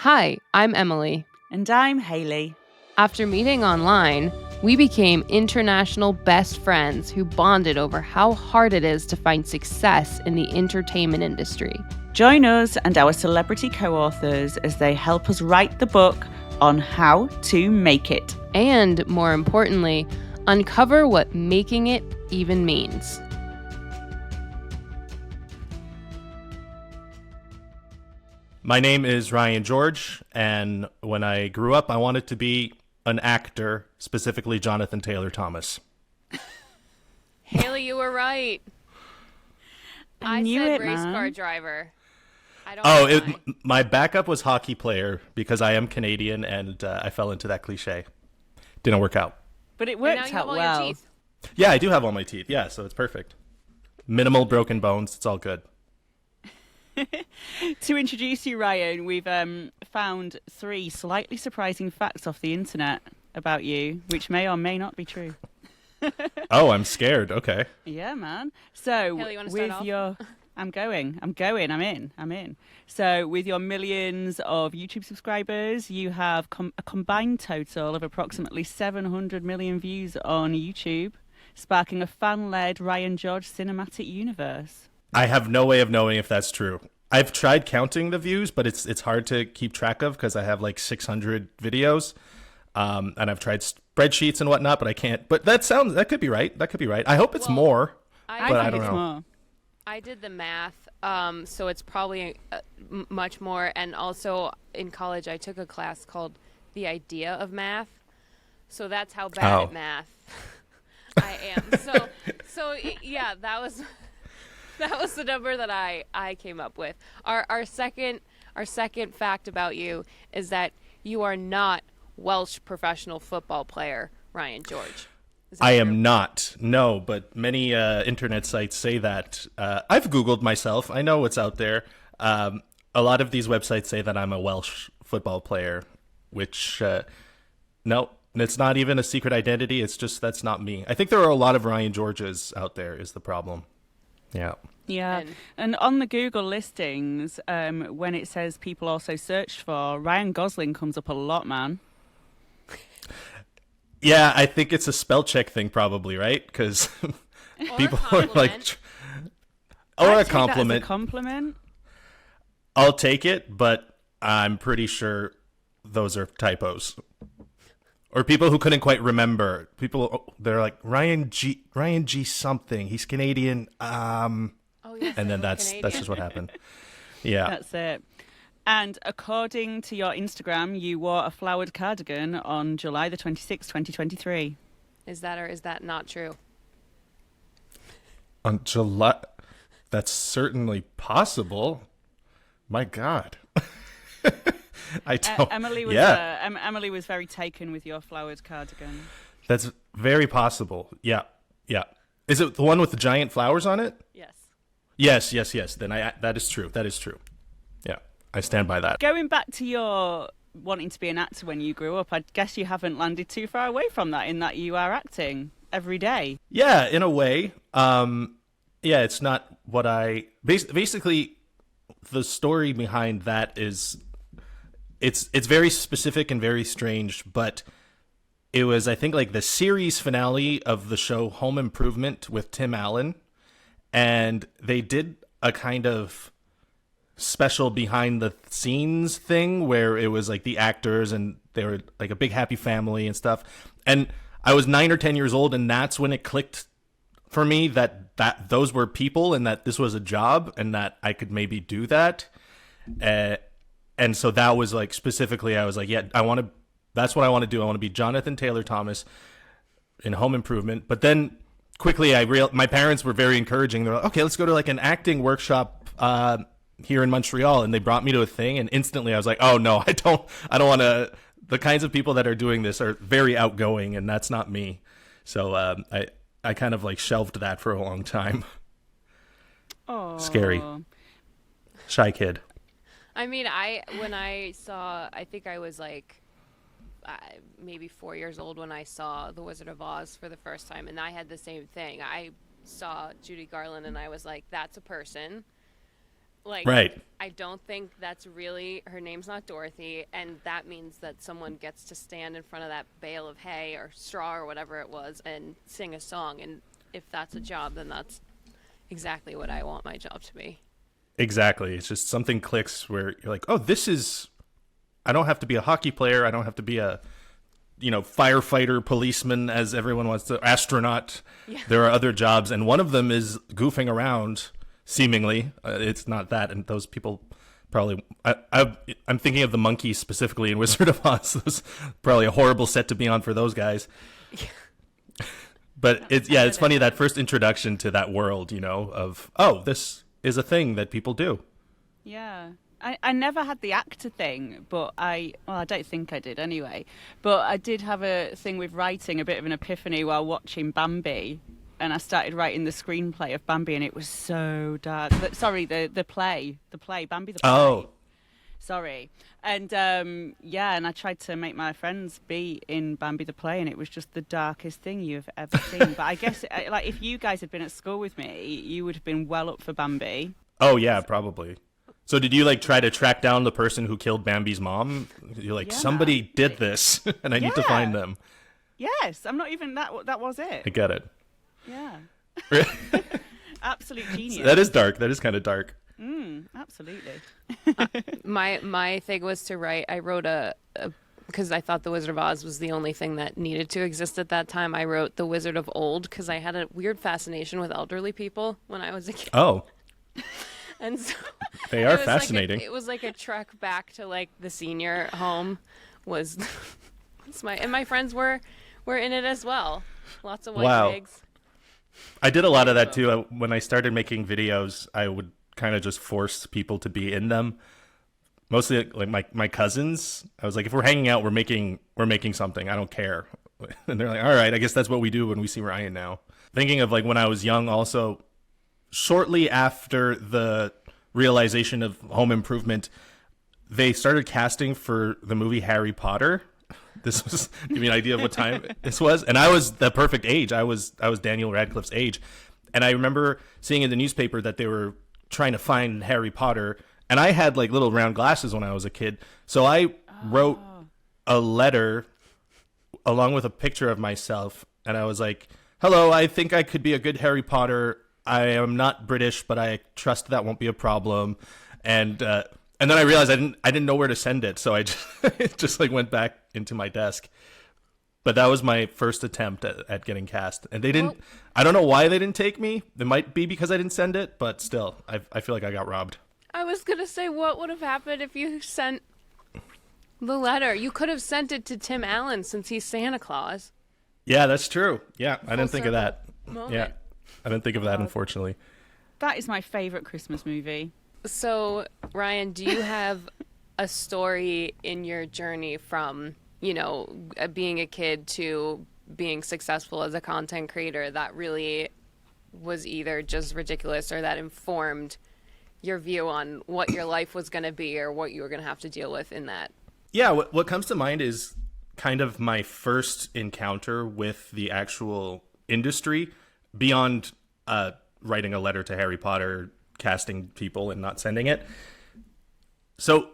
Hi, I'm Emily. And I'm Hayley. After meeting online, we became international best friends who bonded over how hard it is to find success in the entertainment industry. Join us and our celebrity co-authors as they help us write the book on how to make it. And, more importantly, uncover what making it even means. My name is Ryan George, and when I grew up, I wanted to be an actor, specifically Jonathan Taylor Thomas. Hayley, you were right. I said race car driver. My backup was hockey player because I am Canadian, and I fell into that cliche. Didn't work out. But it worked out well. Yeah, I do have all my teeth. Yeah, so it's perfect. Minimal broken bones. It's all good. To introduce you, Ryan, we've found 3 slightly surprising facts off the internet about you, which may or may not be true. Oh, I'm scared. Okay. Yeah, man. So, Haley, you want to start off? I'm in. So, with your millions of YouTube subscribers, you have a combined total of approximately 700 million views on YouTube, sparking a fan-led Ryan George cinematic universe. I have no way of knowing if that's true. I've tried counting the views, but it's hard to keep track of because I have like 600 videos, and I've tried spreadsheets and whatnot, but I can't. But that could be right. That could be right. I hope it's more, but I don't know. More. I did the math, so it's probably much more. And also in college, I took a class called The Idea of Math, so that's how bad at math I am. So yeah, that was the number that I came up with. Our second fact about you is that you are not Welsh professional football player Ryan George. I am not. No, but many internet sites say that. I've Googled myself. I know what's out there. A lot of these websites say that I'm a Welsh football player, which, no, it's not even a secret identity. It's just that's not me. I think there are a lot of Ryan Georges out there is the problem. Yeah. Yeah, and on the Google listings, when it says people also search for, Ryan Gosling comes up a lot, man. Yeah, I think it's a spell check thing probably, right? Because people are like... Or a compliment. That as a compliment. I'll take it, but I'm pretty sure those are typos. Or people who couldn't quite remember. They're like, Ryan G something. He's Canadian. Yes, and then that's just what happened. Yeah. That's it. And according to your Instagram, you wore a flowered cardigan on July the 26th, 2023. Is that or is that not true? On July... That's certainly possible. My God. I don't... Emily was very taken with your flowered cardigan. That's very possible. Yeah. Is it the one with the giant flowers on it? Yes. Yes. Then that is true. That is true. Yeah, I stand by that. Going back to your wanting to be an actor when you grew up, I guess you haven't landed too far away from that in that you are acting every day. Yeah, in a way. Yeah, it's not what I... Basically, the story behind that is... It's very specific and very strange, but it was, I think, like the series finale of the show Home Improvement with Tim Allen. And they did a kind of special behind the scenes thing where it was like the actors and they were like a big happy family and stuff. And I was 9 or 10 years old, and that's when it clicked for me that those were people and that this was a job and that I could maybe do that. And so that was like specifically, I was like, yeah, that's what I want to do. I want to be Jonathan Taylor Thomas in Home Improvement. But then quickly my parents were very encouraging. They're like, okay, let's go to like an acting workshop here in Montreal. And they brought me to a thing. And instantly I was like, oh no, I don't want to. The kinds of people that are doing this are very outgoing, and that's not me. So I kind of like shelved that for a long time. Oh, scary. Shy kid. I mean, when I saw, I think I was like maybe 4 years old when I saw The Wizard of Oz for the first time, and I had the same thing. I saw Judy Garland, and I was like, that's a person. Like, Right. I don't think that's really, her name's not Dorothy, and that means that someone gets to stand in front of that bale of hay or straw or whatever it was and sing a song. And if that's a job, then that's exactly what I want my job to be. Exactly. It's just something clicks where you're like, oh, this is, I don't have to be a hockey player. I don't have to be a, firefighter, policeman, as everyone wants to, astronaut. Yeah. There are other jobs, and one of them is goofing around, seemingly. It's not that, and those people probably, I'm thinking of the monkeys specifically in Wizard of Oz. It was probably a horrible set to be on for those guys. But it's funny, that first introduction to that world, of, oh, this is a thing that people do. Yeah. I never had the actor thing, but I don't think I did anyway. But I did have a thing with writing, a bit of an epiphany while watching Bambi. And I started writing the screenplay of Bambi, and it was so dark. Sorry, the play, Bambi the play. Oh. Sorry. And and I tried to make my friends be in Bambi the play, and it was just the darkest thing you've ever seen. But I guess, like, if you guys had been at school with me, you would have been well up for Bambi. Oh, yeah, probably. So did you, try to track down the person who killed Bambi's mom? You're like, somebody did this, and I need to find them. Yes, I'm not even, that was it. I get it. Yeah. Absolute genius. That is dark. That is kind of dark. Absolutely. My thing was to write. I wrote because I thought The Wizard of Oz was the only thing that needed to exist at that time. I wrote The Wizard of Old because I had a weird fascination with elderly people when I was a kid. Oh. And so they are fascinating. It was like a trek back to the senior home was and my friends were in it as well. Lots of white pigs. I did a lot of that too. When I started making videos, I would kind of just force people to be in them. Mostly my cousins. I was like, if we're hanging out, we're making something. I don't care. And they're like, all right, I guess that's what we do when we see Ryan now. Thinking of when I was young also, shortly after the realization of Home Improvement, they started casting for the movie Harry Potter. This was give me an idea of what time this was, and I was the perfect age. I was Daniel Radcliffe's age, and I remember seeing in the newspaper that they were trying to find Harry Potter, and I had little round glasses when I was a kid, so I wrote a letter along with a picture of myself, and I was like, "Hello, I think I could be a good Harry Potter. I am not British, but I trust that won't be a problem." And then I realized I didn't know where to send it, so I just went back into my desk. But that was my first attempt at getting cast, and they didn't. I don't know why they didn't take me. It might be because I didn't send it, but still, I feel like I got robbed. I was gonna say, what would have happened if you sent the letter? You could have sent it to Tim Allen since he's Santa Claus. Yeah, that's true. Yeah, I didn't think of that. Moment. Yeah, I didn't think of that, unfortunately. That is my favorite Christmas movie. So, Ryan, do you have a story in your journey from, being a kid to being successful as a content creator that really was either just ridiculous or that informed your view on what your life was going to be or what you were going to have to deal with in that? Yeah, what comes to mind is kind of my first encounter with the actual industry beyond writing a letter to Harry Potter, casting people and not sending it. So,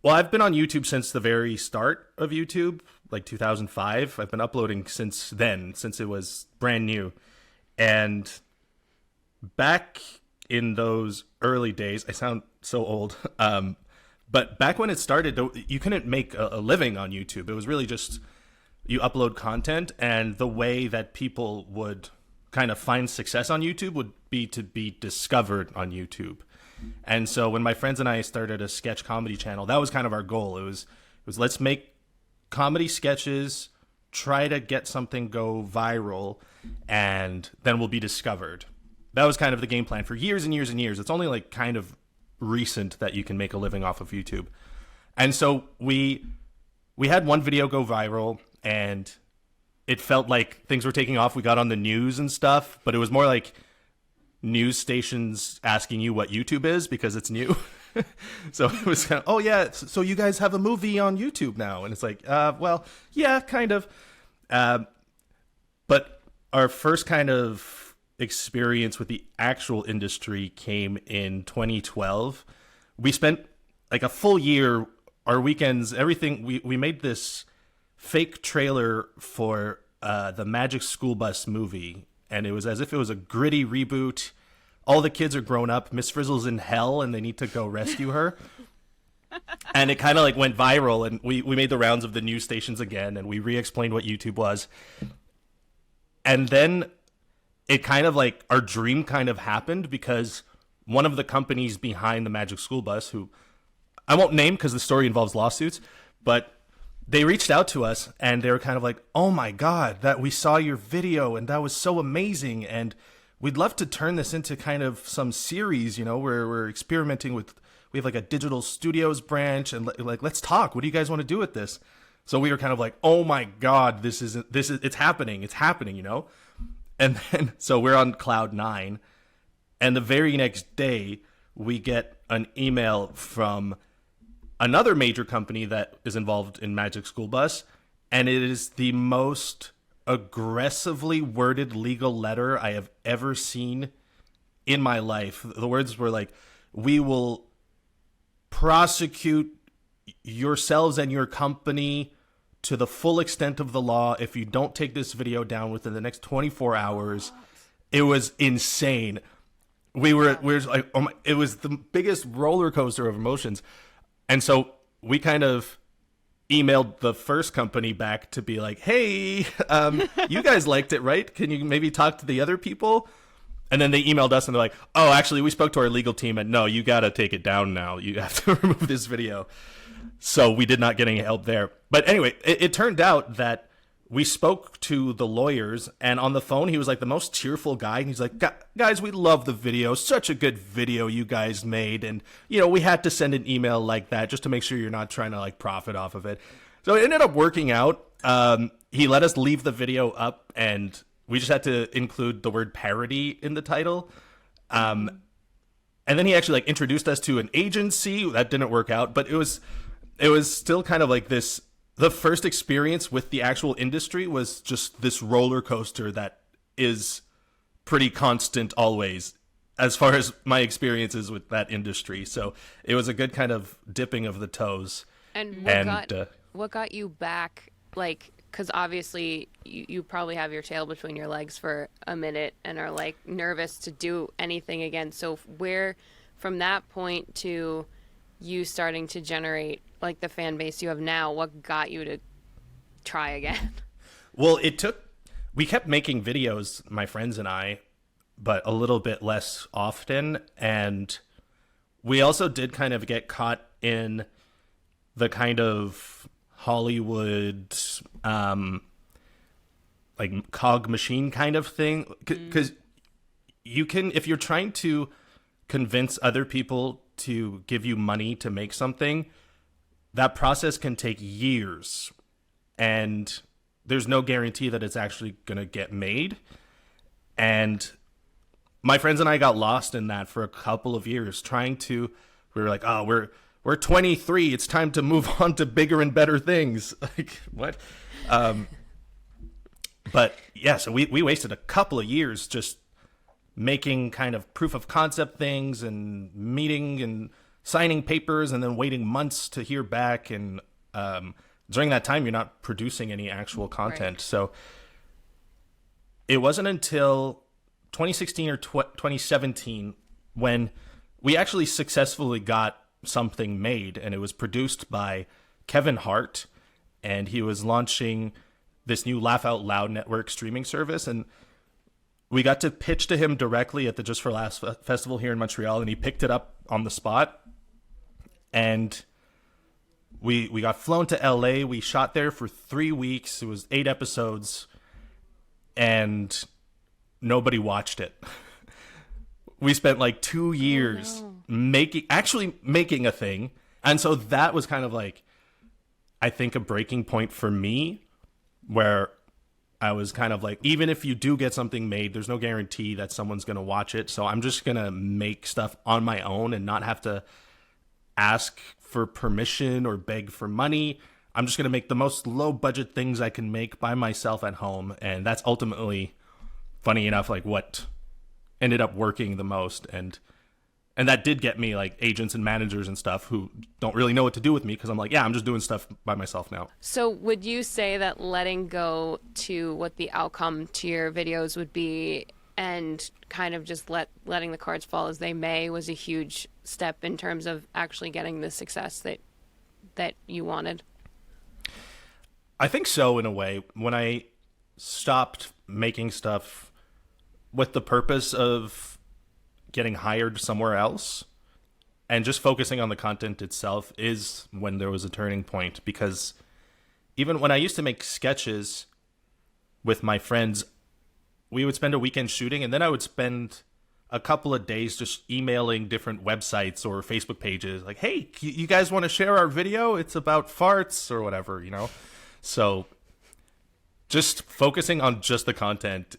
I've been on YouTube since the very start of YouTube, 2005. I've been uploading since then, since it was brand new. And back in those early days, I sound so old, but back when it started, you couldn't make a living on YouTube. It was really just you upload content, and the way that people would kind of find success on YouTube would be to be discovered on YouTube. And so when my friends and I started a sketch comedy channel, that was kind of our goal. It was let's make comedy sketches, try to get something go viral, and then we'll be discovered. That was kind of the game plan for years and years and years. It's only kind of recent that you can make a living off of YouTube. And so we had one video go viral, and it felt like things were taking off. We got on the news and stuff, but it was more like news stations asking you what YouTube is because it's new. So it was kind of, oh yeah, so you guys have a movie on YouTube now. And it's like, well, yeah, kind of. But our first kind of experience with the actual industry came in 2012. We spent like a full year, our weekends, everything. We made this fake trailer for the Magic School Bus movie, and it was as if it was a gritty reboot. All the kids are grown up. Miss Frizzle's in hell, and they need to go rescue her. And it kind of like went viral, and we made the rounds of the news stations again, and we re-explained what YouTube was. And then it kind of like, our dream kind of happened, because one of the companies behind the Magic School Bus, who I won't name because the story involves lawsuits, but they reached out to us, and they were kind of like, oh my God, that we saw your video and that was so amazing, and we'd love to turn this into kind of some series, where we're experimenting with, we have like a digital studios branch, and like, let's talk. What do you guys want to do with this? So we were kind of like, oh my God, it's happening. It's happening, And then, so we're on cloud 9, and the very next day we get an email from another major company that is involved in Magic School Bus, and it is the most aggressively worded legal letter I have ever seen in my life. The words were like, we will prosecute yourselves and your company to the full extent of the law if you don't take this video down within the next 24 hours. It was insane. We were like, oh my, it was the biggest roller coaster of emotions. And so we kind of emailed the first company back to be like, hey, you guys liked it, right? Can you maybe talk to the other people? And then they emailed us, and they're like, oh, actually, we spoke to our legal team, and no, you got to take it down now. You have to remove this video. So we did not get any help there. But anyway, it turned out that we spoke to the lawyers, and on the phone, he was like the most cheerful guy. And he's like, guys, we love the video. Such a good video you guys made. And, we had to send an email like that just to make sure you're not trying to like profit off of it. So it ended up working out. He let us leave the video up, and we just had to include the word parody in the title. And then he actually like introduced us to an agency. That didn't work out, but it was still kind of like this. The first experience with the actual industry was just this roller coaster that is pretty constant always, as far as my experiences with that industry. So it was a good kind of dipping of the toes. And what got you back? Like, because obviously you probably have your tail between your legs for a minute and are like nervous to do anything again. So where, from that point to you starting to generate like the fan base you have now, what got you to try again? Well, we kept making videos, my friends and I, but a little bit less often. And we also did kind of get caught in the kind of Hollywood, like cog machine kind of thing. Because you can, if you're trying to convince other people to give you money to make something, that process can take years, and there's no guarantee that it's actually going to get made. And my friends and I got lost in that for a couple of years we were like, oh, we're 23. It's time to move on to bigger and better things. Like, what? But yeah, so we wasted a couple of years just making kind of proof of concept things and meeting and signing papers, and then waiting months to hear back. And during that time, you're not producing any actual content. Right. So it wasn't until 2016 or 2017 when we actually successfully got something made, and it was produced by Kevin Hart, and he was launching this new Laugh Out Loud network streaming service. And we got to pitch to him directly at the Just for Laughs festival here in Montreal, and he picked it up on the spot. And we got flown to LA. We shot there for 3 weeks. It was 8 episodes, and nobody watched it. We spent like 2 years making a thing. And so that was kind of like, I think, a breaking point for me, where I was kind of like, even if you do get something made, there's no guarantee that someone's going to watch it. So I'm just going to make stuff on my own and not have to ask for permission or beg for money. I'm just going to make the most low budget things I can make by myself at home. And that's ultimately, funny enough, like what ended up working the most, and that did get me like agents and managers and stuff who don't really know what to do with me because I'm like, yeah, I'm just doing stuff by myself now. So would you say that letting go to what the outcome to your videos would be and kind of just letting the cards fall as they may was a huge step in terms of actually getting the success that you wanted? I think so, in a way. When I stopped making stuff with the purpose of getting hired somewhere else and just focusing on the content itself is when there was a turning point. Because even when I used to make sketches with my friends, we would spend a weekend shooting, and then I would spend a couple of days just emailing different websites or Facebook pages like, hey, you guys want to share our video? It's about farts or whatever, you know? So just focusing on just the content,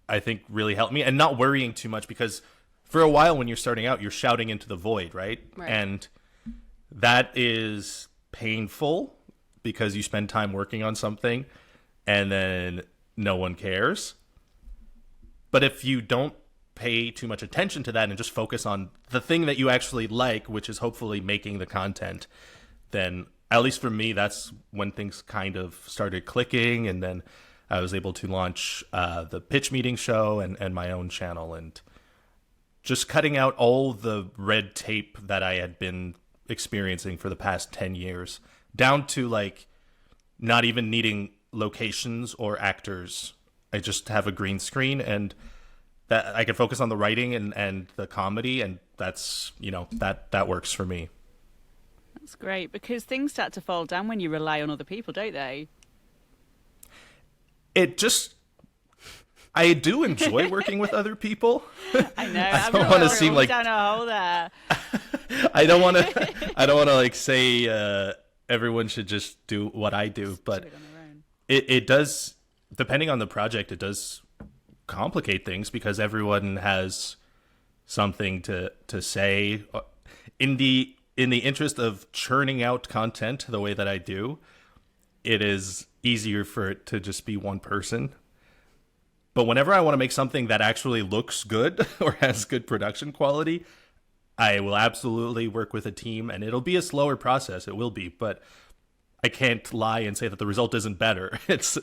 I think, really helped me, and not worrying too much, because for a while when you're starting out, you're shouting into the void, right? And that is painful because you spend time working on something and then no one cares. But if you don't pay too much attention to that and just focus on the thing that you actually like, which is hopefully making the content, then at least for me, that's when things kind of started clicking. And then I was able to launch the pitch meeting show and my own channel, and just cutting out all the red tape that I had been experiencing for the past 10 years, down to like not even needing locations or actors. I just have a green screen, and that I can focus on the writing and the comedy, and that's, you know, that works for me. That's great, because things start to fall down when you rely on other people, don't they? I do enjoy working with other people. I know. I don't want to seem like down a hole there. I don't want to like say everyone should just do what I do, but it does, depending on the project, it does complicate things because everyone has something to say. In the interest of churning out content the way that I do, it is easier for it to just be one person. But whenever I want to make something that actually looks good or has good production quality, I will absolutely work with a team, and it'll be a slower process. It will be, but I can't lie and say that the result isn't better. It's,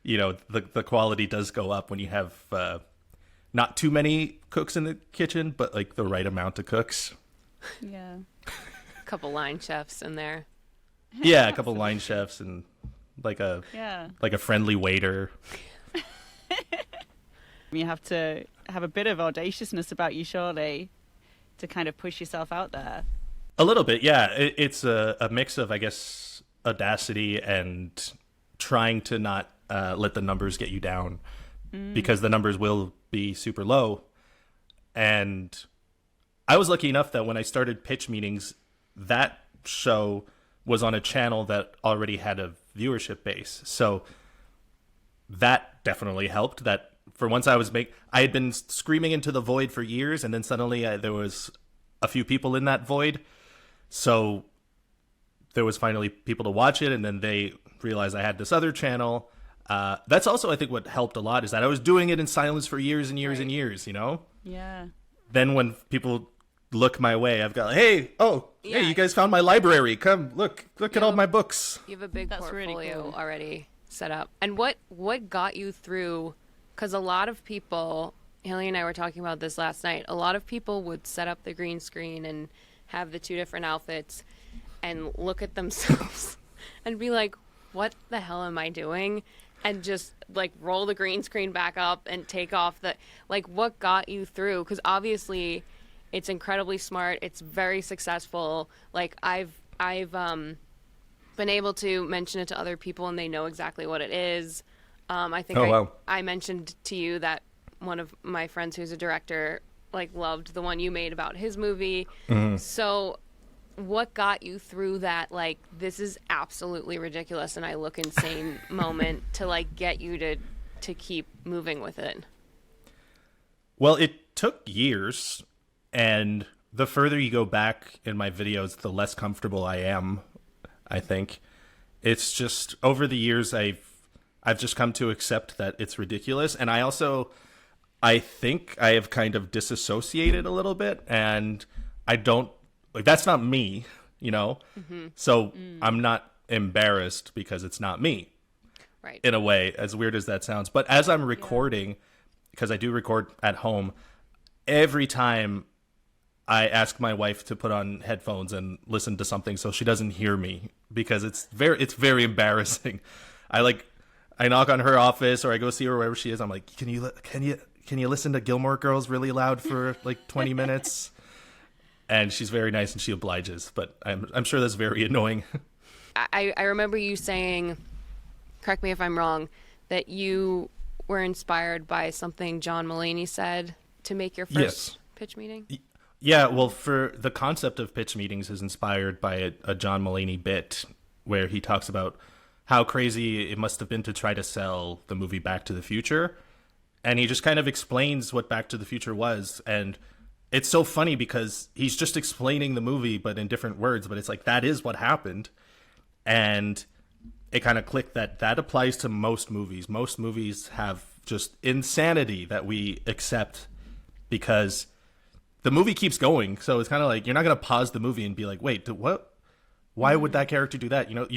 you know, the quality does go up when you have not too many cooks in the kitchen, but like the right amount of cooks. Yeah. A couple line chefs in there. Yeah, a couple line chefs and like a friendly waiter. You have to have a bit of audaciousness about you, surely, to kind of push yourself out there. A little bit, yeah. It's a mix of, I guess, audacity and trying to not let the numbers get you down, because the numbers will be super low. And I was lucky enough that when I started pitch meetings, that show was on a channel that already had a viewership base. So that definitely helped. That for once I had been screaming into the void for years, and then suddenly there was a few people in that void. So there was finally people to watch it, and then they realized I had this other channel. That's also, I think, what helped a lot, is that I was doing it in silence for years and years and years, you know? Yeah. Then when people look my way, I've got, hey, you guys found my library. Come, look at all my books. You have a big portfolio really cool. already set up. And what got you through, because a lot of people, Haley and I were talking about this last night, a lot of people would set up the green screen and have the two different outfits and look at themselves and be like, what the hell am I doing? And just like roll the green screen back up and take off what got you through? Because obviously it's incredibly smart. It's very successful. Like I've been able to mention it to other people and they know exactly what it is. I think I mentioned to you that one of my friends who's a director loved the one you made about his movie. Mm-hmm. So what got you through that, this is absolutely ridiculous and I look insane moment to get you to keep moving with it? Well, it took years, and the further you go back in my videos, the less comfortable I am, I think. It's just over the years I've just come to accept that it's ridiculous. And I also, I think I have kind of disassociated a little bit, and I don't like that's not me, you know. So I'm not embarrassed because it's not me. Right. In a way, as weird as that sounds. But as I'm recording, because I do record at home, every time I ask my wife to put on headphones and listen to something so she doesn't hear me, because it's very embarrassing. I knock on her office, or I go see her wherever she is. I'm like, can you listen to Gilmore Girls really loud for like 20 minutes? And she's very nice and she obliges, but I'm sure that's very annoying. I remember you saying, correct me if I'm wrong, that you were inspired by something John Mulaney said to make your first pitch meeting? Yeah, well, for the concept of pitch meetings is inspired by a John Mulaney bit where he talks about how crazy it must have been to try to sell the movie Back to the Future. And he just kind of explains what Back to the Future was. And it's so funny because he's just explaining the movie, but in different words. But it's like, that is what happened. And it kind of clicked that applies to most movies. Most movies have just insanity that we accept because the movie keeps going. So it's kind of like, you're not going to pause the movie and be like, wait, what? Why would that character do that? You know,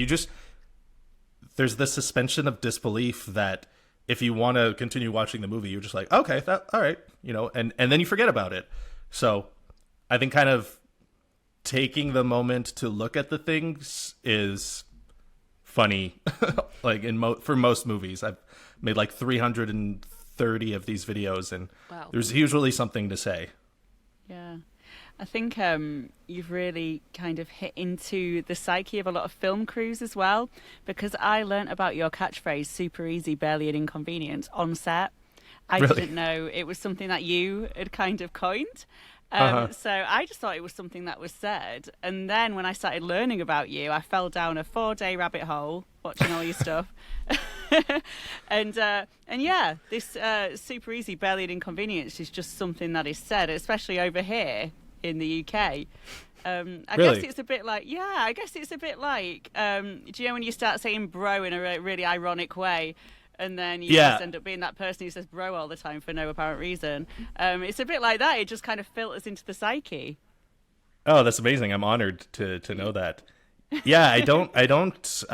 there's this suspension of disbelief that if you want to continue watching the movie, you're just like, okay, all right, you know, and then you forget about it. So I think kind of taking the moment to look at the things is funny. Like for most movies, I've made like 330 of these videos, and there's usually something to say. Yeah. I think you've really kind of hit into the psyche of a lot of film crews as well, because I learnt about your catchphrase, super easy, barely an inconvenience, on set. I didn't know it was something that you had kind of coined. So I just thought it was something that was said. And then when I started learning about you, I fell down a 4-day rabbit hole watching all your stuff. And yeah, this super easy, barely an inconvenience is just something that is said, especially over here in the UK. I guess it's a bit like, do you know when you start saying bro in a really ironic way, and then you just end up being that person who says bro all the time for no apparent reason? It's a bit like that. It just kind of filters into the psyche. Oh, that's amazing. I'm honored to know that. Yeah, I don't,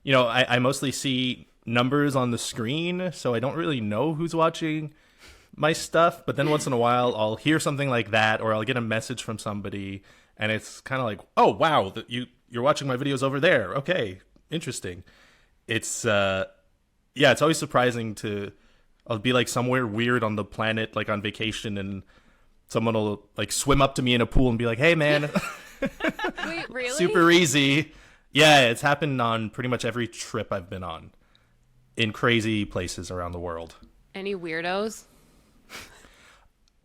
you know, I mostly see numbers on the screen, so I don't really know who's watching my stuff. But then once in a while, I'll hear something like that, or I'll get a message from somebody, and it's kind of like, oh, wow, you're watching my videos over there. Okay, interesting. It's, it's always surprising I'll be like somewhere weird on the planet, like on vacation, and someone will like swim up to me in a pool and be like, hey, man. Wait, really? Super easy. Yeah, it's happened on pretty much every trip I've been on in crazy places around the world. Any weirdos?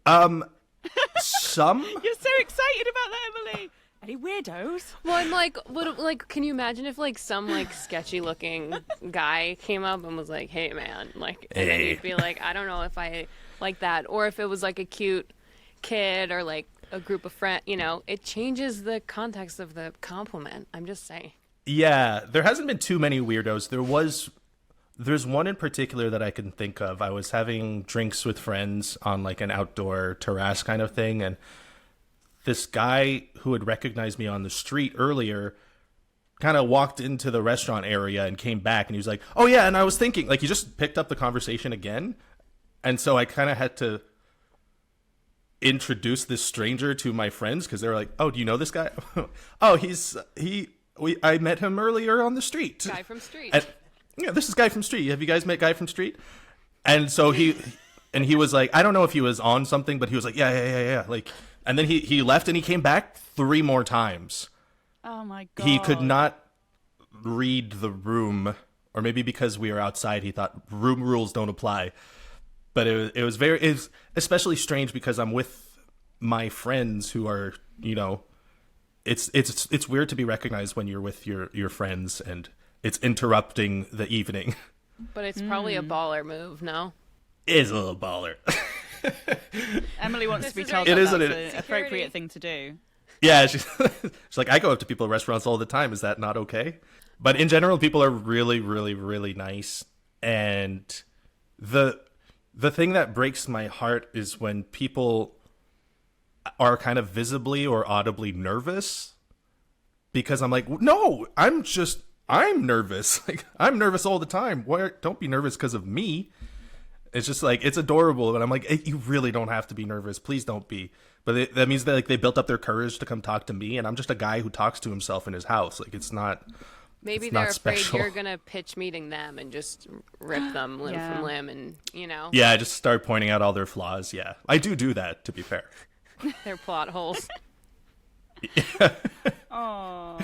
Some. You're so excited about that, Emily. Any weirdos? Well, I'm like, can you imagine if like some like sketchy looking guy came up and was like, hey man, like, and then you'd be like, I don't know if I like that, or if it was like a cute kid or like a group of friends, you know, it changes the context of the compliment. I'm just saying. Yeah, there hasn't been too many weirdos. There's one in particular that I can think of. I was having drinks with friends on like an outdoor terrace kind of thing, and this guy who had recognized me on the street earlier kind of walked into the restaurant area and came back, and he was like, oh yeah, and I was thinking, like, he just picked up the conversation again. And so I kind of had to introduce this stranger to my friends because they were like, oh, do you know this guy? Oh, I met him earlier on the street. Guy from Street. And, yeah, this is Guy from Street. Have you guys met Guy from Street? And so he was like, I don't know if he was on something, but he was like, yeah. Like, and then he left and he came back 3 more times. Oh my God. He could not read the room, or maybe because we were outside, he thought room rules don't apply. But it was especially strange because I'm with my friends who are, you know, it's weird to be recognized when you're with your friends and it's interrupting the evening. But it's probably a baller move, no? It is a little baller. Emily wants to be told that's an appropriate thing to do. Yeah, she's like, I go up to people at restaurants all the time. Is that not okay? But in general, people are really, really, really nice. And the thing that breaks my heart is when people are kind of visibly or audibly nervous, because I'm like, no, I'm nervous. Like, I'm nervous all the time. Why? Don't be nervous because of me. It's just like, it's adorable. And I'm like, hey, you really don't have to be nervous. Please don't be. But that means that like they built up their courage to come talk to me. And I'm just a guy who talks to himself in his house. Like, it's not. Maybe it's they're not afraid special. you're gonna pitch meeting them and just rip them limb from limb, and Yeah, I just start pointing out all their flaws. Yeah, I do that, to be fair. their plot holes. Oh.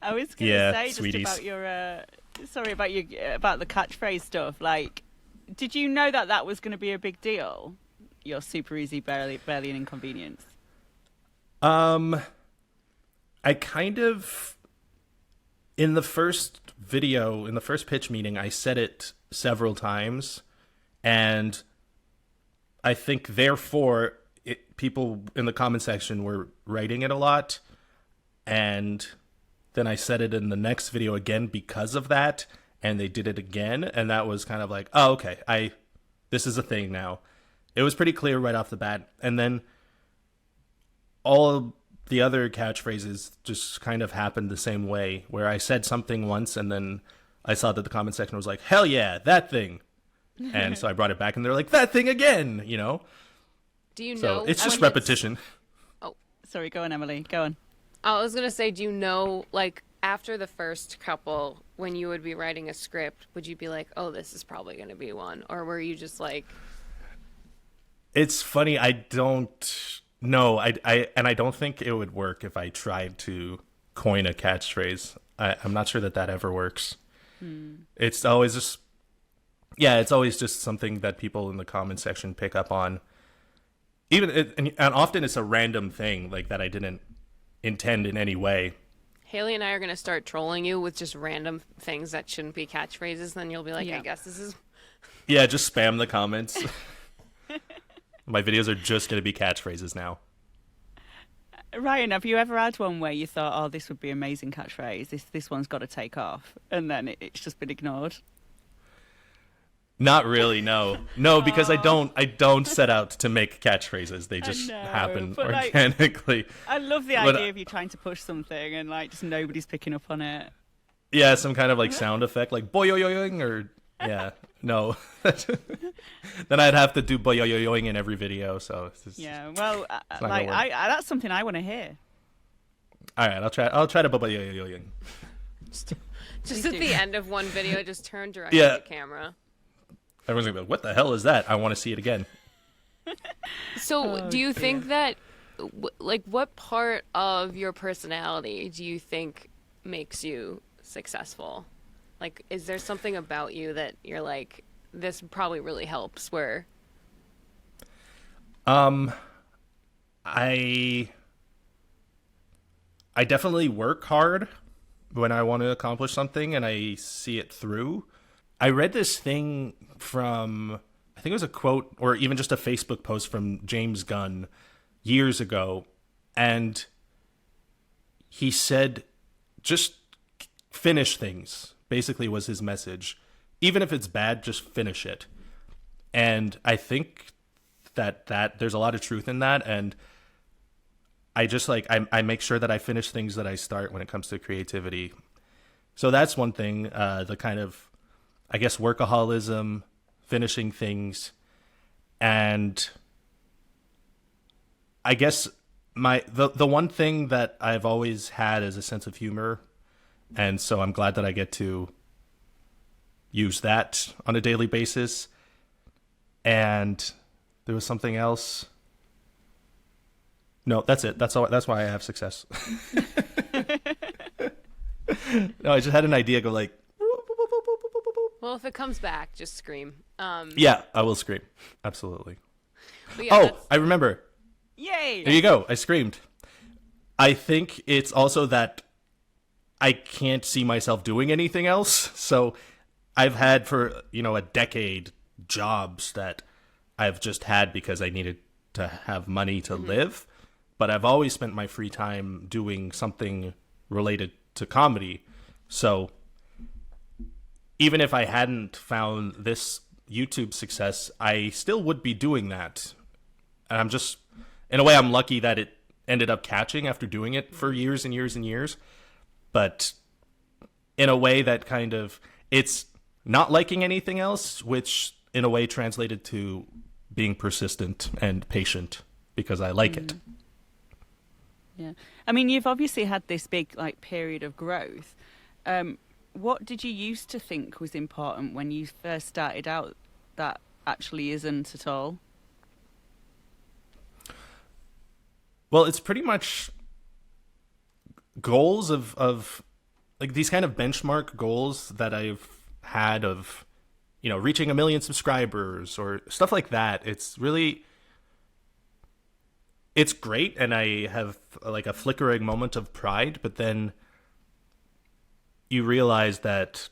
I was going to Yeah, say just sweeties. about your about the catchphrase stuff. Like, did you know that was going to be a big deal? Your super easy, barely an inconvenience. I kind of, in the first pitch meeting, I said it several times, and I think therefore people in the comment section were writing it a lot, and then I said it in the next video again because of that, and they did it again, and that was kind of like, oh, okay, this is a thing now. It was pretty clear right off the bat, and then all of the other catchphrases just kind of happened the same way, where I said something once, and then I saw that the comment section was like, hell yeah, that thing. And so I brought it back, and they're like, that thing again, Do you So know? it's just when repetition. Sorry, go on, Emily. Go on. I was gonna say, do you know, like, after the first couple, when you would be writing a script, would you be like, oh, this is probably gonna be one, or were you just like? It's funny, I don't know. I don't think it would work if I tried to coin a catchphrase. I'm not sure that ever works. It's always just, it's always just something that people in the comment section pick up on. And often it's a random thing, like, that I didn't intend in any way. Haley and I are gonna start trolling you with just random things that shouldn't be catchphrases. Then you'll be like, Yeah. I guess this is. Yeah, just spam the comments. My videos are just going to be catchphrases now. Ryan, have you ever had one where you thought, oh, this would be an amazing catchphrase, this one's got to take off, and then it's just been ignored? Not really, no. No, because I don't set out to make catchphrases. They just happen but, like, organically. I love the idea of you trying to push something and, like, just nobody's picking up on it. Yeah, some kind of, like, sound effect, like boy-yo-yo-yoing, or, yeah, no. Then I'd have to do boy-yo-yo-yoing in every video, so it's just, Yeah, well, not gonna work. that's something I want to hear. All right, I'll try to boy-yo-yo-yoing. Just Please at do. the end of one video, just turn directly Yeah. to camera. Everyone's gonna be like, what the hell is that? I want to see it again. So, do you think that, like, what part of your personality do you think makes you successful? Like, is there something about you that you're like, this probably really helps? Where? I definitely work hard when I want to accomplish something and I see it through. I read this thing from, I think it was a quote or even just a Facebook post from James Gunn years ago, and he said, just finish things, basically was his message. Even if it's bad, just finish it. And I think that there's a lot of truth in that, and I just I make sure that I finish things that I start when it comes to creativity. So that's one thing, the kind of, I guess, workaholism, finishing things, and I guess the one thing that I've always had is a sense of humor, and so I'm glad that I get to use that on a daily basis. And there was something else. No, that's it. That's all. That's why I have success. No, I just had an idea. Go like. Well, if it comes back, just scream. Yeah, I will scream. Absolutely. But yeah, Oh, that's- I remember. Yay! There you go. I screamed. I think it's also that I can't see myself doing anything else. So I've had for, a decade jobs that I've just had because I needed to have money to live. But I've always spent my free time doing something related to comedy. So even if I hadn't found this YouTube success, I still would be doing that. And I'm just, in a way, I'm lucky that it ended up catching after doing it for years and years and years. But in a way that kind of, it's not liking anything else, which in a way translated to being persistent and patient because I like it. Yeah. I mean, you've obviously had this big like period of growth. What did you used to think was important when you first started out that actually isn't at all? Well, it's pretty much goals of like these kind of benchmark goals that I've had of, you know, reaching 1 million subscribers or stuff like that. It's really, it's great. And I have like a flickering moment of pride, but then you realize that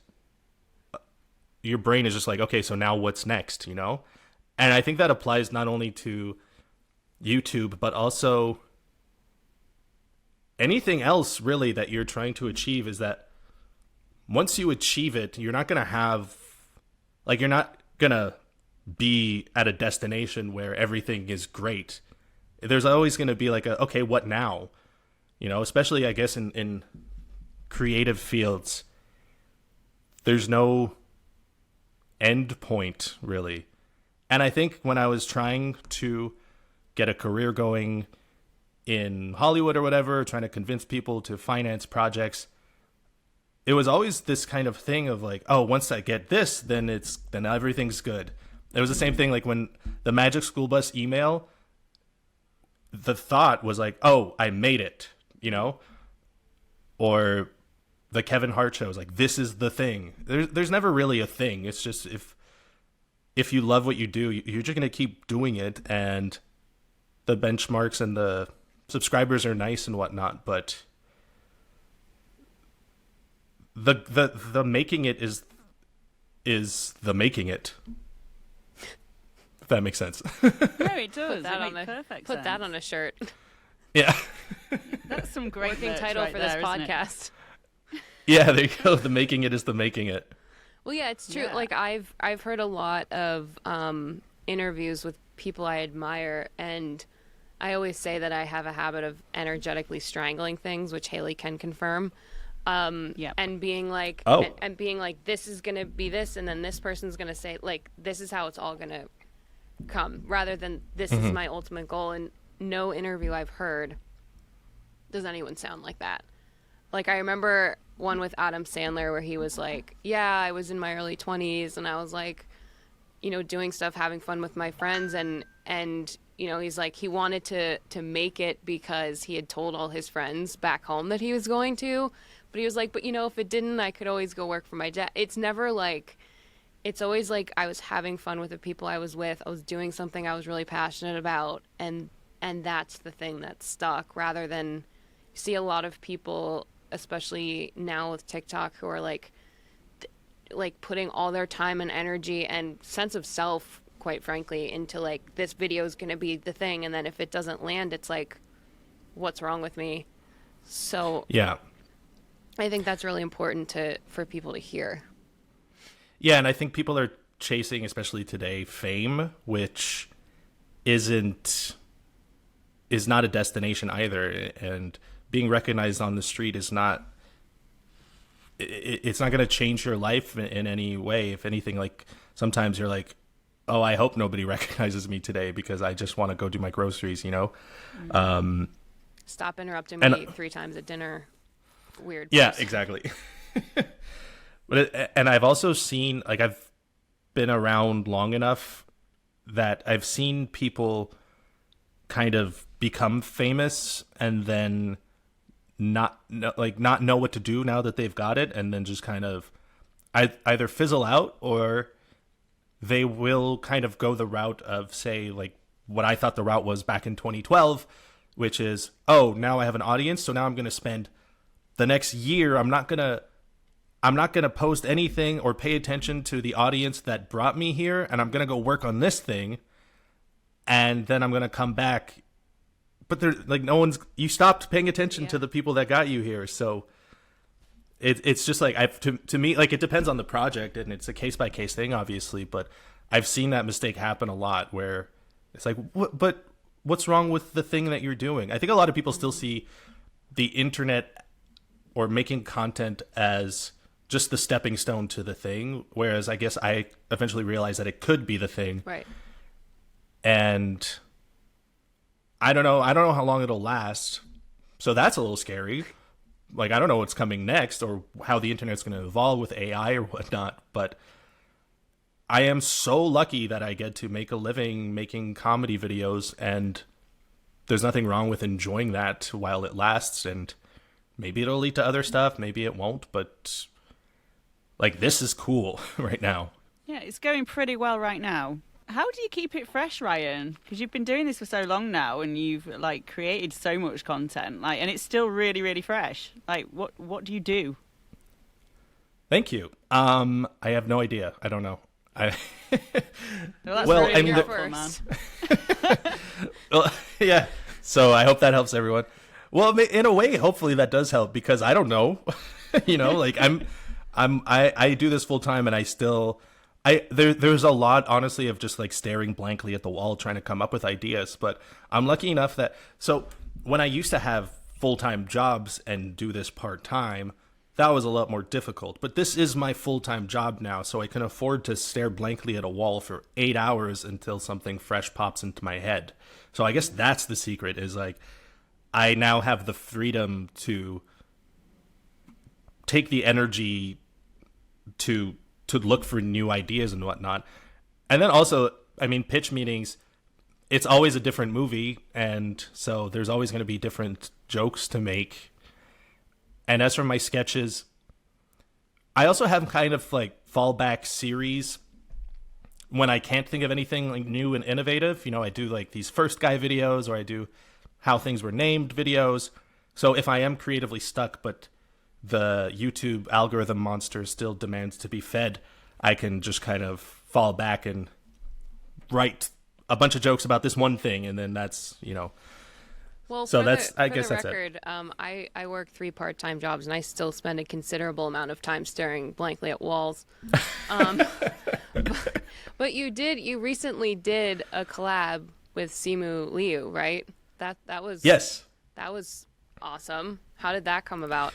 your brain is just like, okay, so now what's next, you know? And I think that applies not only to YouTube, but also anything else really that you're trying to achieve, is that once you achieve it, you're not going to have, like, you're not going to be at a destination where everything is great. There's always going to be like okay, what now? You know, especially I guess in creative fields, there's no end point really. And I think when I was trying to get a career going in Hollywood or whatever, trying to convince people to finance projects, it was always this kind of thing of like, oh, once I get this, then everything's good. It was the same thing like when the Magic School Bus email, the thought was like, oh, I made it, you know? Or the Kevin Hart show is like, this is the thing. There's never really a thing. It's just if you love what you do, you're just going to keep doing it, and the benchmarks and the subscribers are nice and whatnot, but the making it is the making it. If that makes sense. No, it does. It makes perfect sense. Put that on a shirt. Yeah. That's some great Working title right for there, this podcast. Yeah, there you go. The making it is the making it. Well, yeah, it's true. Yeah. Like I've heard a lot of interviews with people I admire, and I always say that I have a habit of energetically strangling things, which Haley can confirm. And being like, and being like, this is gonna be this, and then this person's gonna say like, this is how it's all gonna come, rather than this is my ultimate goal. And no interview I've heard does anyone sound like that. Like I remember one with Adam Sandler where he was like, yeah, I was in my early 20s and I was like, you know, doing stuff, having fun with my friends, and you know, he's like, he wanted to make it because he had told all his friends back home that he was going to, but he was like, but you know, if it didn't, I could always go work for my dad. It's never like, it's always like I was having fun with the people I was with. I was doing something I was really passionate about, and that's the thing that stuck, rather than you see a lot of people, especially now with TikTok, who are like putting all their time and energy and sense of self, quite frankly, into like, this video is going to be the thing, and then if it doesn't land, it's like, what's wrong with me? So yeah, I think that's really important for people to hear. Yeah, and I think people are chasing, especially today, fame, which is not a destination either, and being recognized on the street is not, it's not going to change your life in any way. If anything, like sometimes you're like, oh, I hope nobody recognizes me today because I just want to go do my groceries, you know? Stop interrupting me 3 times at dinner. Weird. Yeah, exactly. And I've also seen, like, I've been around long enough that I've seen people kind of become famous and then not know what to do now that they've got it, and then just kind of either fizzle out, or they will kind of go the route of, say, like what I thought the route was back in 2012, which is, oh, now I have an audience, so now I'm going to spend the next year, I'm not going to post anything or pay attention to the audience that brought me here, and I'm going to go work on this thing, and then I'm going to come back. But there's like, you stopped paying attention to the people that got you here. So it's just like, to me, like, it depends on the project, and it's a case by case thing, obviously, but I've seen that mistake happen a lot where it's like, but what's wrong with the thing that you're doing? I think a lot of people still see the internet or making content as just the stepping stone to the thing, whereas I guess I eventually realized that it could be the thing. Right. And I don't know how long it'll last. So that's a little scary. Like, I don't know what's coming next or how the internet's going to evolve with AI or whatnot, but I am so lucky that I get to make a living making comedy videos, and there's nothing wrong with enjoying that while it lasts. And maybe it'll lead to other stuff, maybe it won't, but like, this is cool right now. Yeah, it's going pretty well right now. How do you keep it fresh, Ryan? Because you've been doing this for so long now, and you've like created so much content, like, and it's still really, really fresh. Like, what do you do? Thank you. I have no idea. I don't know. That's Well, really I mean, helpful, man. Well, yeah. So I hope that helps everyone. Well, in a way, hopefully that does help, because I don't know. Like, I do this full time, and I still. There's a lot, honestly, of just like staring blankly at the wall trying to come up with ideas. But I'm lucky enough that, so when I used to have full-time jobs and do this part-time, that was a lot more difficult. But this is my full-time job now, so I can afford to stare blankly at a wall for 8 hours until something fresh pops into my head. So I guess that's the secret, is like, I now have the freedom to take the energy to look for new ideas and whatnot. And then also, I mean, pitch meetings, it's always a different movie, and so there's always going to be different jokes to make. And as for my sketches, I also have kind of like fallback series when I can't think of anything like new and innovative. I do like these first guy videos, or I do how things were named videos. So if I am creatively stuck, but the YouTube algorithm monster still demands to be fed, I can just kind of fall back and write a bunch of jokes about this one thing, and then that's. Well, so for that's the, I for guess the that's record, it. I work 3 part-time jobs, and I still spend a considerable amount of time staring blankly at walls. But you recently did a collab with Simu Liu, right? That was Yes. That was awesome. How did that come about?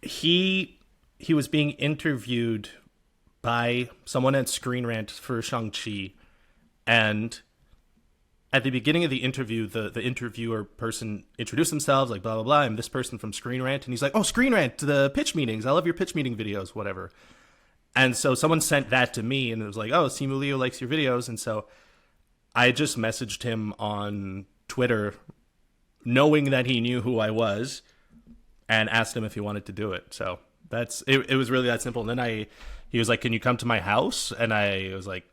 He was being interviewed by someone at Screen Rant for Shang-Chi, and at the beginning of the interview, the interviewer person introduced themselves, like, blah, blah, blah, I'm this person from Screen Rant, and he's like, oh, Screen Rant, the pitch meetings, I love your pitch meeting videos, whatever. And so someone sent that to me, and it was like, oh, Simu Liu likes your videos, and so I just messaged him on Twitter, knowing that he knew who I was, and asked him if he wanted to do it. So that's it. It was really that simple. And then he was like, can you come to my house? And I was like,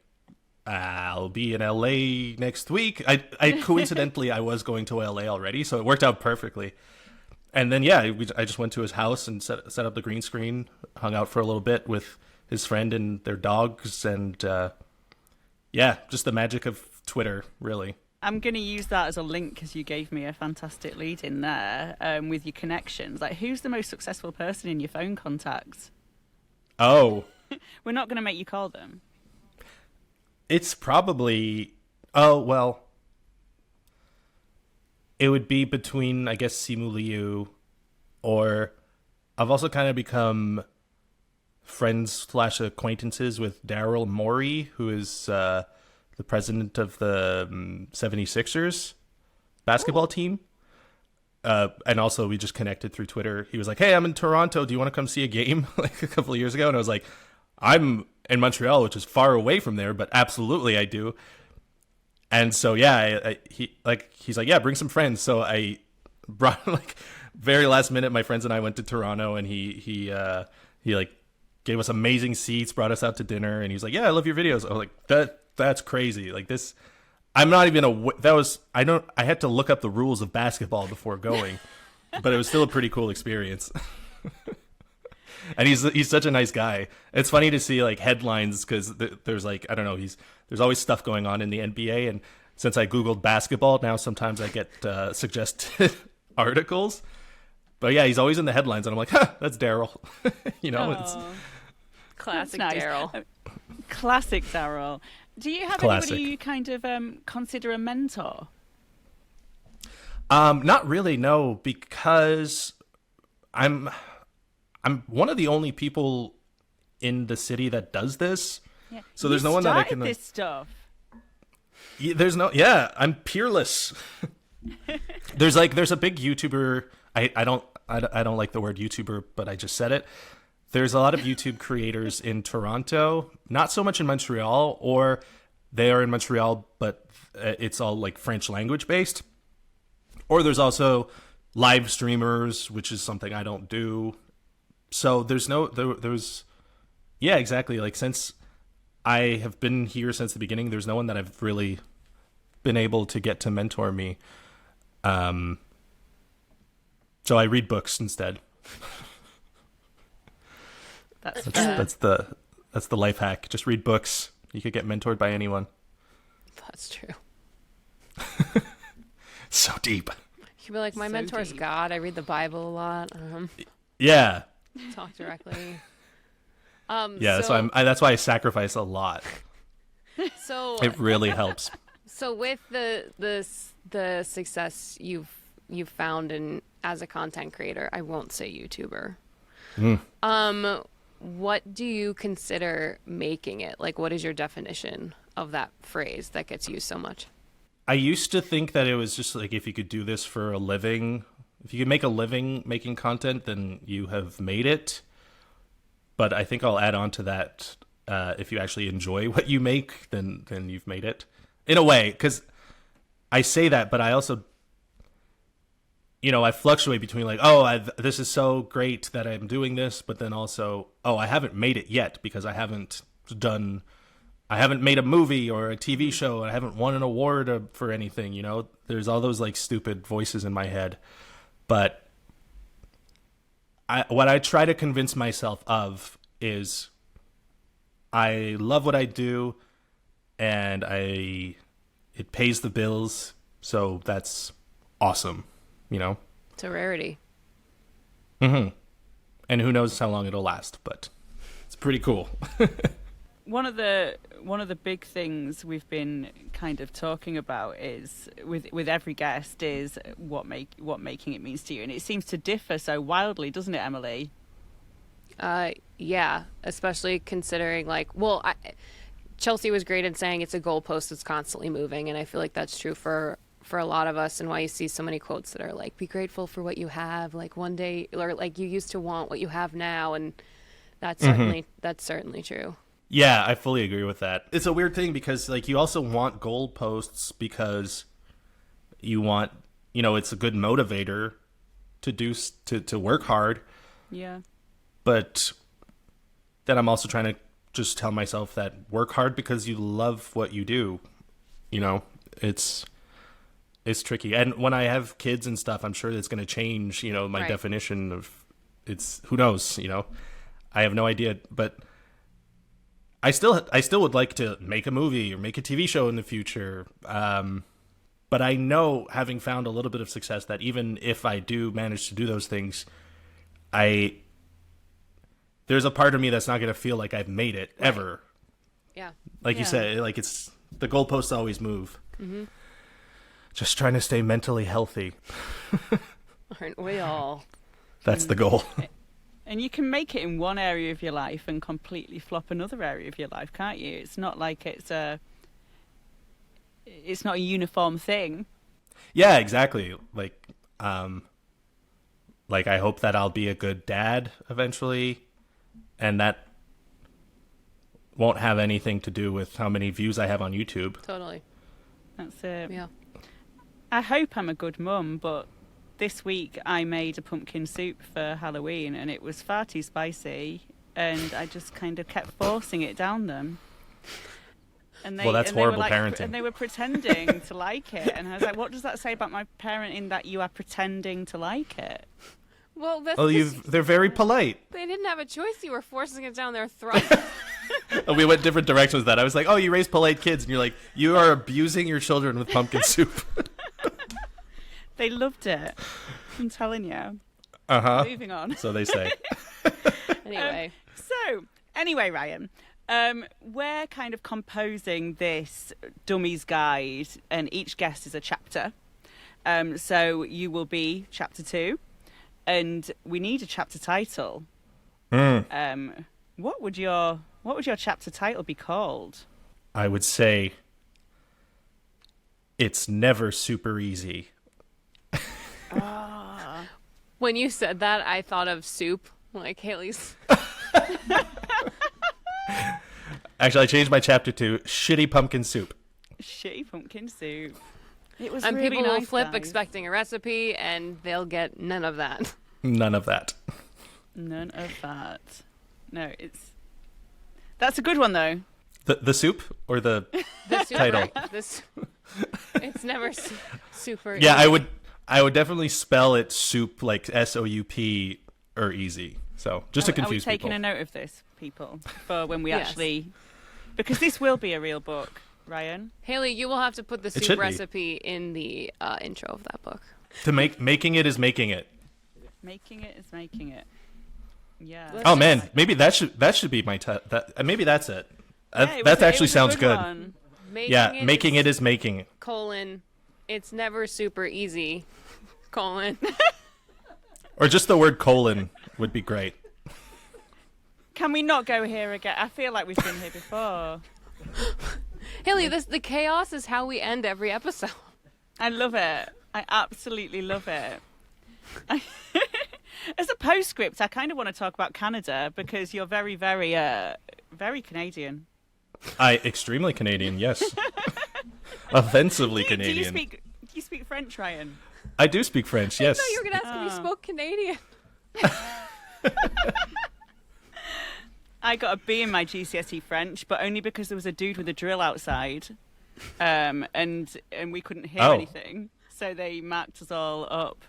I'll be in LA next week. I coincidentally, I was going to LA already, so it worked out perfectly. And then, yeah, I just went to his house and set up the green screen, hung out for a little bit with his friend and their dogs. And yeah, just the magic of Twitter, really. I'm going to use that as a link, because you gave me a fantastic lead in there with your connections. Like, who's the most successful person in your phone contacts? Oh. We're not going to make you call them. It's probably... Oh, well... It would be between, I guess, Simu Liu, or I've also kind of become friends/acquaintances with Daryl Morey, who is... the president of the 76ers basketball team. And also we just connected through Twitter. He was like, hey, I'm in Toronto. Do you want to come see a game? Like a couple of years ago. And I was like, I'm in Montreal, which is far away from there, but absolutely I do. And so, yeah, he's like, yeah, bring some friends. So I brought, like, very last minute, my friends and I went to Toronto, and he like gave us amazing seats, brought us out to dinner. And he's like, yeah, I love your videos. I was like, that's crazy. Like, this, I'm not even I had to look up the rules of basketball before going, but it was still a pretty cool experience. And he's such a nice guy. It's funny to see like headlines, because there's like, I don't know, there's always stuff going on in the NBA. And since I Googled basketball, now sometimes I get suggested articles. But yeah, he's always in the headlines, and I'm like, huh, that's Daryl. It's Classic nice. Daryl. Classic Daryl. Do you have Classic. anybody you kind of consider a mentor? Not really, no, because I'm one of the only people in the city that does this. Yeah. So there's no one that I can. This stuff. There's no. Yeah, I'm peerless. there's a big YouTuber. I don't like the word YouTuber, but I just said it. There's a lot of YouTube creators in Toronto, not so much in Montreal, or they are in Montreal, but it's all like French language based. Or there's also live streamers, which is something I don't do. So there's yeah, exactly. Like, since I have been here since the beginning, there's no one that I've really been able to get to mentor me. So I read books instead. That's the life hack. Just read books. You could get mentored by anyone. That's true. So deep. You'd be like, my mentor's deep. God. I read the Bible a lot. Yeah. Talk directly. Yeah. So that's why I sacrifice a lot. So It really helps. So with the success you've found in as a content creator, I won't say YouTuber. What do you consider making it? Like, what is your definition of that phrase that gets used so much? I used to think that it was just like, if you could do this for a living, if you could make a living making content, then you have made it. But I think I'll add on to that. If you actually enjoy what you make, then you've made it in a way. Because I say that, but I also, I fluctuate between like, this is so great that I'm doing this, but then also, I haven't made it yet because I haven't made a movie or a TV show. I haven't won an award for anything, There's all those like stupid voices in my head. But what I try to convince myself of is I love what I do, and it pays the bills, so that's awesome, It's a rarity. Mm-hmm. And who knows how long it'll last, but it's pretty cool. One of the big things we've been kind of talking about is with every guest is what making it means to you, and it seems to differ so wildly, doesn't it, Emily? Yeah, especially considering Chelsea was great in saying it's a goalpost that's constantly moving, and I feel like that's true for a lot of us, and why you see so many quotes that are like, be grateful for what you have, like one day, or like you used to want what you have now, and that's certainly true. Yeah, I fully agree with that. It's a weird thing because like you also want goalposts because you want, it's a good motivator to work hard. Yeah. But then I'm also trying to just tell myself that work hard because you love what you do. It's tricky. And when I have kids and stuff, I'm sure it's going to change, my Right. definition of who knows, I have no idea, but I still would like to make a movie or make a TV show in the future. But I know, having found a little bit of success, that even if I do manage to do those things, there's a part of me that's not going to feel like I've made it ever. Yeah. Like you said, like it's the goalposts always move. Mm-hmm. Just trying to stay mentally healthy. Aren't we all? That's the goal. And you can make it in one area of your life and completely flop another area of your life, can't you? It's not like it's not a uniform thing. Yeah, exactly. Like I hope that I'll be a good dad eventually, and that won't have anything to do with how many views I have on YouTube. Totally. That's it. Yeah. I hope I'm a good mum, but this week I made a pumpkin soup for Halloween and it was far too spicy, and I just kind of kept forcing it down them. And that's horrible parenting. And they were pretending to like it, and I was like, what does that say about my parenting, that you are pretending to like it? Well, they're very polite. they didn't have a choice. You were forcing it down their throat. We went different directions with that. I was like, oh, you raise polite kids, and you're like, you are abusing your children with pumpkin soup. They loved it. I'm telling you. Uh-huh. Moving on. So they say. Anyway. Anyway, Ryan, We're kind of composing this dummies guide, and each guest is a chapter. So you will be chapter 2, and we need a chapter title. What would your chapter title be called? I would say it's never super easy. When you said that, I thought of soup, like Haley's. Actually, I changed my chapter to shitty pumpkin soup. Shitty pumpkin soup. It was And really people will nice, flip guys. expecting a recipe, and they'll get none of that. None of that. None of that. No, that's a good one though. The soup or the The soup, title? right? It's never super. Yeah, easy. I would definitely spell it soup like SOUP or easy. So just to confuse Are we taking people. a note of this, people, for when we Yes. actually, because this will be a real book, Ryan. Haley, you will have to put the should soup be. recipe in the intro of that book. To making it is making it. Making it is making it. Yeah. Let's Oh just- man, maybe that should be my maybe that's it. Yeah, That it actually was a sounds good. one. Making it is making it. colon. It's never super easy. Colon. Or just the word colon would be great. Can we not go here again? I feel like we've been here before. Haley, the chaos is how we end every episode. I love it. I absolutely love it. As a postscript, I kind of want to talk about Canada because you're very, very, very Canadian. Extremely Canadian, yes. Offensively Do Canadian. you speak French, Ryan? I do speak French, yes. No, you were gonna ask if you spoke Canadian. I got a B in my GCSE French, but only because there was a dude with a drill outside, and we couldn't hear Oh. anything, so they marked us all up.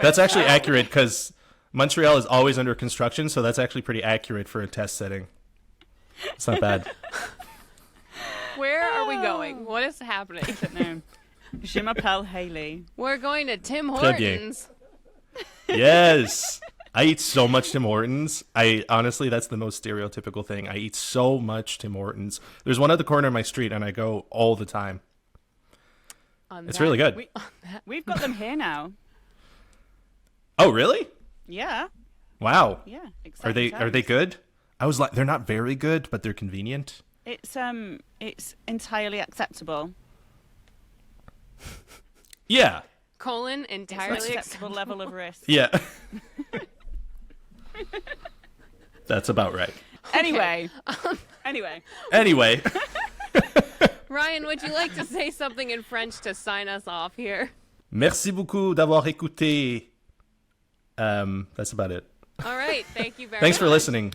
That's actually accurate because Montreal is always under construction, so that's actually pretty accurate for a test setting. It's not bad. Where are we going? What is happening? I don't know. Je m'appelle Haley. We're going to Tim Très bien. Hortons. Yes. I eat so much Tim Hortons. Honestly, that's the most stereotypical thing. I eat so much Tim Hortons. There's one at the corner of my street, and I go all the time. It's really good. We've got them here now. Oh, really? Yeah, Wow. yeah. Are they exciting times. good? I was like, they're not very good, but they're convenient. It's entirely acceptable. Yeah. Colon It's an entirely acceptable level of risk. Yeah. That's about right. Anyway, Anyway, Ryan, would you like to say something in French to sign us off here? merci beaucoup d'avoir écouté. That's about it. All right. Thank you very Thanks much. for listening.